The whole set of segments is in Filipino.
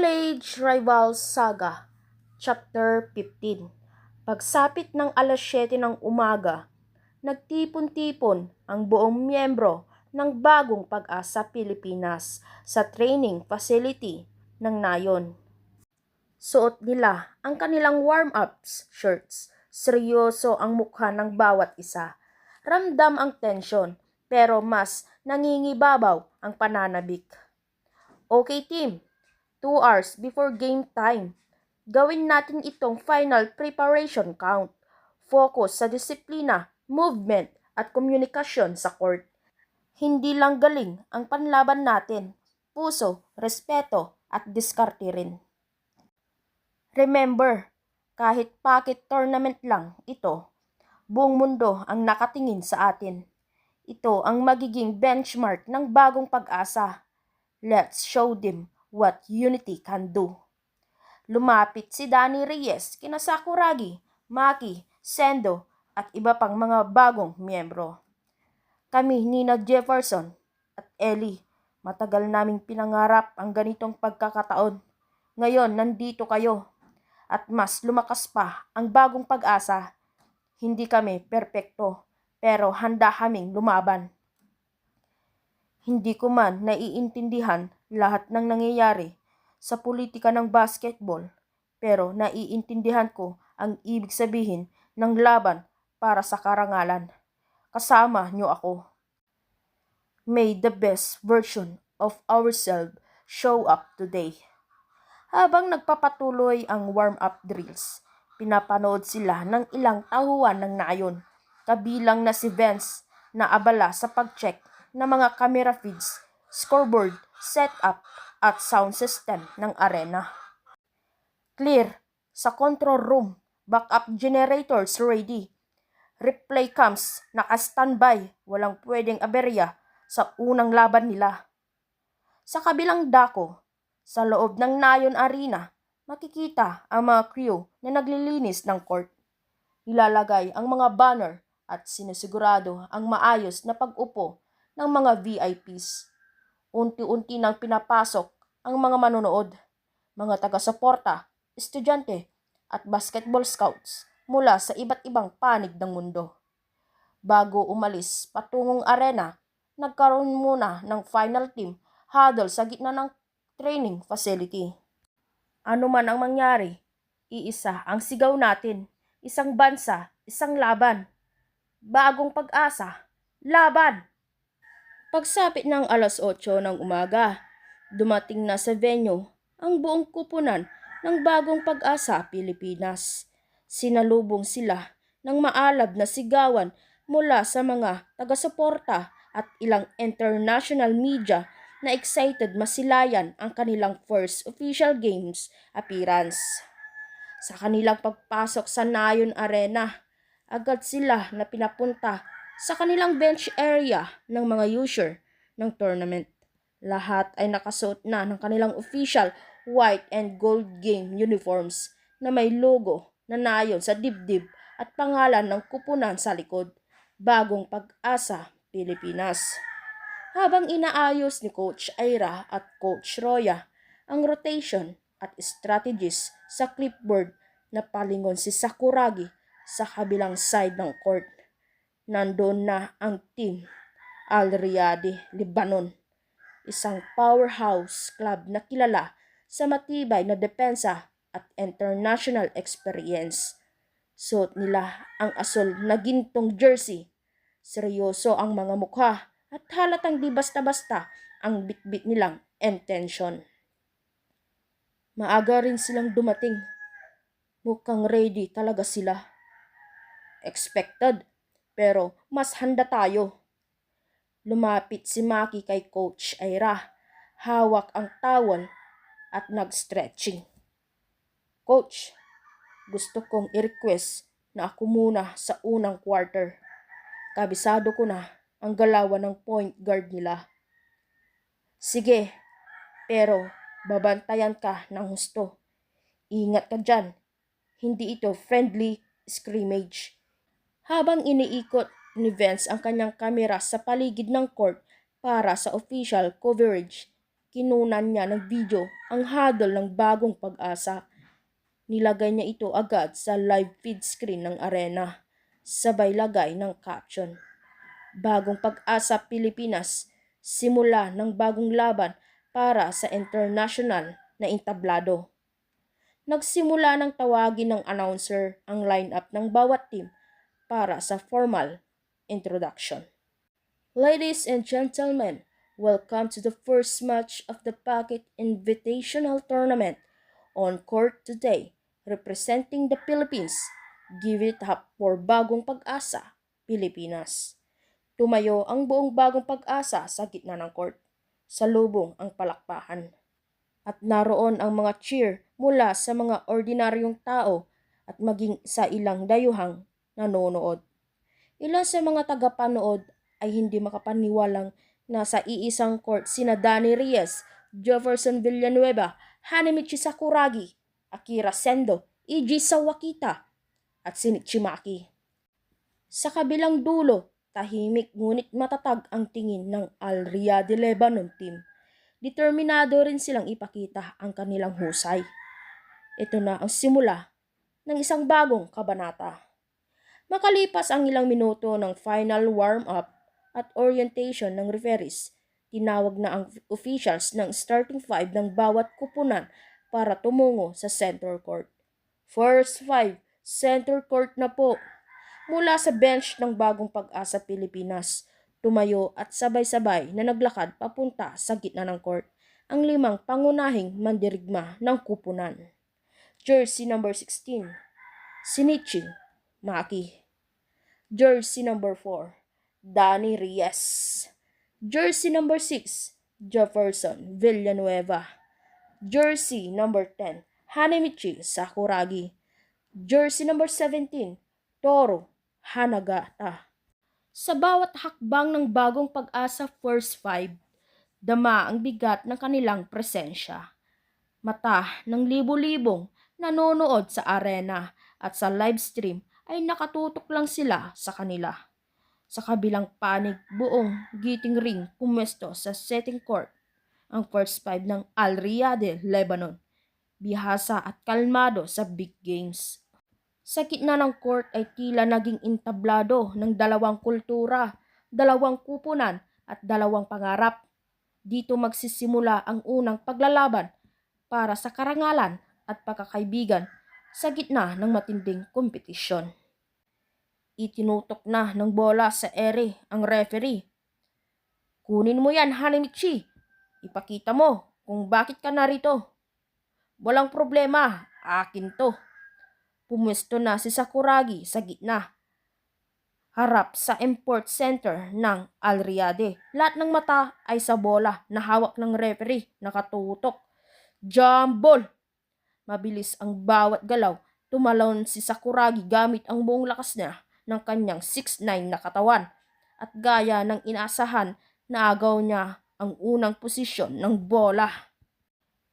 College Rivals Saga, Chapter 15. Pagsapit ng alas 7 ng umaga, nagtipon-tipon ang buong miyembro ng Bagong Pag-asa Pilipinas sa training facility ng Nayon. Suot nila ang kanilang warm-ups shirts. Seryoso ang mukha ng bawat isa. Ramdam ang tensyon, pero mas nangingibabaw ang pananabik. Okay team, 2 hours before game time, gawin natin itong final preparation count. Focus sa disiplina, movement at komunikasyon sa court. Hindi lang galing ang panlaban natin, puso, respeto at diskarte rin. Remember, kahit pocket tournament lang ito, buong mundo ang nakatingin sa atin. Ito ang magiging benchmark ng Bagong Pag-asa. Let's show them what unity can do. Lumapit si Danny Reyes kina Sakuragi, Maki, Sendo at iba pang mga bagong miyembro. Kami Nina Jefferson at Ellie, matagal naming pinangarap ang ganitong pagkakataon. Ngayon nandito kayo at mas lumakas pa ang Bagong Pag-asa. Hindi kami perpekto pero handa kaming lumaban. Hindi ko man naiintindihan lahat ng nangyayari sa politika ng basketball, pero naiintindihan ko ang ibig sabihin ng laban para sa karangalan. Kasama niyo ako. May the best version of ourselves show up today. Habang nagpapatuloy ang warm-up drills, pinapanood sila ng ilang tauhan ng Nayon, kabilang na si Vince na abala sa pag-check ng mga camera feeds, scoreboard, setup at sound system ng arena. Clear sa control room, backup generators ready. Replay cams naka-standby, walang pwedeng aberya sa unang laban nila. Sa kabilang dako, sa loob ng Nayon Arena, makikita ang mga crew na naglilinis ng court. Nilalagay ang mga banner at sinisigurado ang maayos na pag-upo ng mga VIPs. Unti-unti nang pinapasok ang mga manonood, mga taga-suporta, estudyante at basketball scouts mula sa iba't ibang panig ng mundo. Bago umalis patungong arena, nagkaroon muna ng final team huddle sa gitna ng training facility. Ano man ang mangyari, iisa ang sigaw natin, isang bansa, isang laban. Bagong Pag-asa, laban! Pagsapit ng alas 8 ng umaga, dumating na sa venue ang buong kupunan ng Bagong Pag-asa Pilipinas. Sinalubong sila ng maalab na sigawan mula sa mga taga-suporta at ilang international media na excited masilayan ang kanilang first official games appearance. Sa kanilang pagpasok sa Nayon Arena, agad sila na pinapunta sa kanilang bench area ng mga user ng tournament. Lahat ay nakasuot na ng kanilang official white and gold game uniforms na may logo na Nayon sa dibdib at pangalan ng kupunan sa likod, Bagong Pag-asa Pilipinas. Habang inaayos ni Coach Ira at Coach Roya ang rotation at strategies sa clipboard, na palingon si Sakuragi sa kabilang side ng court. Nandoon na ang team Al Riyadi, Lebanon, isang powerhouse club na kilala sa matibay na depensa at international experience. Suot nila ang asul na gintong jersey. Seryoso ang mga mukha at halatang di basta-basta ang bitbit nilang intention. Maaga rin silang dumating. Mukhang ready talaga sila. Expected, pero mas handa tayo. Lumapit si Maki kay Coach Ira, hawak ang towel at nag-stretching. Coach, gusto kong i-request na ako muna sa unang quarter. Kabisado ko na ang galawan ng point guard nila. Sige, pero babantayan ka ng husto. Ingat ka dyan, hindi ito friendly scrimmage. Habang iniikot ni Vince ang kanyang kamera sa paligid ng court para sa official coverage, kinunan niya ng video ang huddle ng Bagong Pag-asa. Nilagay niya ito agad sa live feed screen ng arena. Sabay lagay ng caption, Bagong Pag-asa Pilipinas, simula ng bagong laban para sa international na entablado. Nagsimula ng tawagin ng announcer ang lineup ng bawat team para sa formal introduction. Ladies and gentlemen, welcome to the first match of the Packet Invitational Tournament. On court today, representing the Philippines, give it up for Bagong Pag-asa, Pilipinas. Tumayo ang buong Bagong Pag-asa sa gitna ng court. Salubong ang palakpakan. At naroon ang mga cheer mula sa mga ordinaryong tao at maging sa ilang dayuhang nanonood. Ilan sa mga tagapanood ay hindi makapaniwalang nasa iisang court sina Danny Reyes, Jefferson Villanueva, Hanemichi Sakuragi, Akira Sendo, Eiji Sawakita, at Shinichi Maki. Sa kabilang dulo, tahimik ngunit matatag ang tingin ng Al Riyadh Lebanon team. Determinado rin silang ipakita ang kanilang husay. Ito na ang simula ng isang bagong kabanata. Makalipas ang ilang minuto ng final warm-up at orientation ng referees, tinawag na ang officials ng starting five ng bawat kupunan para tumungo sa center court. First five, center court na po. Mula sa bench ng Bagong Pag-asa Pilipinas, tumayo at sabay-sabay na naglakad papunta sa gitna ng court ang 5 pangunahing mandirigma ng kupunan. Jersey number 16, Shinichi Maki. Jersey number 4, Danny Reyes. Jersey number 6, Jefferson Villanueva. Jersey number 10, Hanemichi Sakuragi. Jersey number 17, Toru Hanagata. Sa bawat hakbang ng Bagong Pag-asa first five, dama ang bigat ng kanilang presensya. Mata ng libo-libong nanonood sa arena at sa live stream ay nakatutok lang sila sa kanila. Sa kabilang panig, buong Giting Ring pumwesto sa setting court ang first five ng Al Riyadh Lebanon, bihasa at kalmado sa big games. Sa gitna ng court ay tila naging entablado ng 2 kultura, 2 kupunan at 2 pangarap. Dito magsisimula ang unang paglalaban para sa karangalan at pagkakaibigan sa gitna ng matinding kompetisyon. Itinutok na ng bola sa ere ang referee. Kunin mo yan, Hanemichi. Ipakita mo kung bakit ka narito. Walang problema, akin to. Pumwesto na si Sakuragi sa gitna, harap sa import center ng Al Riyadh. Lahat ng mata ay sa bola na hawak ng referee, nakatutok. Jump ball! Mabilis ang bawat galaw. Tumalon si Sakuragi gamit ang buong lakas niya ng kanyang 6'9" na katawan. At gaya ng inaasahan, naagaw niya ang unang posisyon ng bola.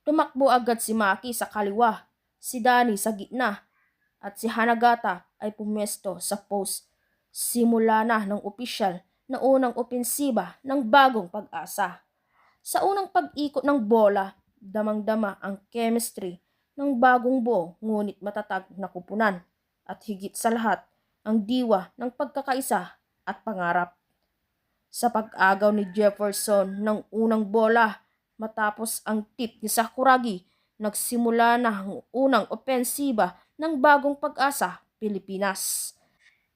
Tumakbo agad si Maki sa kaliwa, si Danny sa gitna, at si Hanagata ay pumwesto sa post. Simula na ng opisyal na unang opensiba ng Bagong Pag-asa. Sa unang pag-ikot ng bola, damang-dama ang chemistry ng bagong buo ngunit matatag na kupunan at higit sa lahat ang diwa ng pagkakaisa at pangarap. Sa pag-agaw ni Jefferson ng unang bola matapos ang tip ni Sakuragi, nagsimula na ang unang opensiba ng Bagong Pag-asa Pilipinas.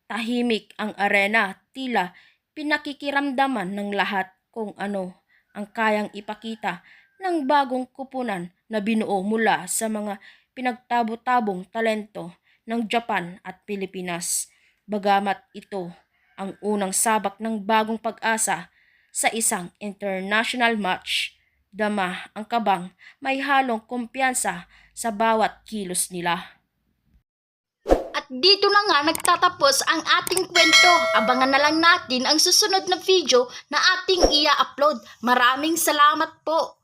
Tahimik ang arena, tila pinakikiramdaman ng lahat kung ano ang kayang ipakita ng bagong kupunan na binuo mula sa mga pinagtabo-tabong talento ng Japan at Pilipinas. Bagamat ito ang unang sabak ng Bagong Pag-asa sa isang international match, dama ang kabang, may halong kumpiyansa sa bawat kilos nila. At dito na nga nagtatapos ang ating kwento. Abangan na lang natin ang susunod na video na ating i-upload. Maraming salamat po!